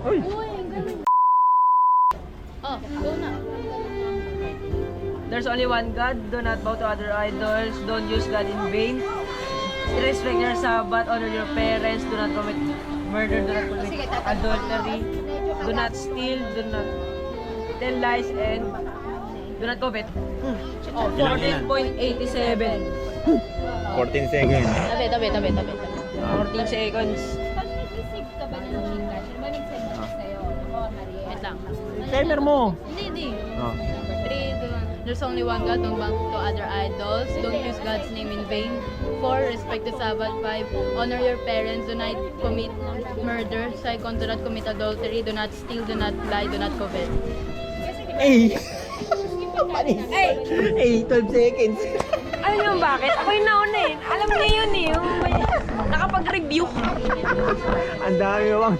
Uy! Oh, go na. There's only one God. Do not bow to other idols. Don't use God in vain. Respect your Sabbath. Honor your parents. Do not commit murder. Do not commit adultery. Do not steal. Do not tell lies. And do not covet. Oh, 14.87. 14 seconds. Tabi. 14 seconds. Pag nag-receive ka ba ng Gcash, ano ba nag-send na sa'yo? Oh, Maria. Wait lang. Timer mo. Hindi. Oh. Number 3, there's only one God, don't bow to other idols, don't use God's name in vain. 4, respect the Sabbath. 5, honor your parents, do not commit murder. 2, do not commit adultery, do not steal, do not lie, do not covet. Hey! Hey, 12 seconds. Alam niyo bakit? Ako yung nauna eh. Alam niya yun eh. Yung nakapag-review. Ang dami bang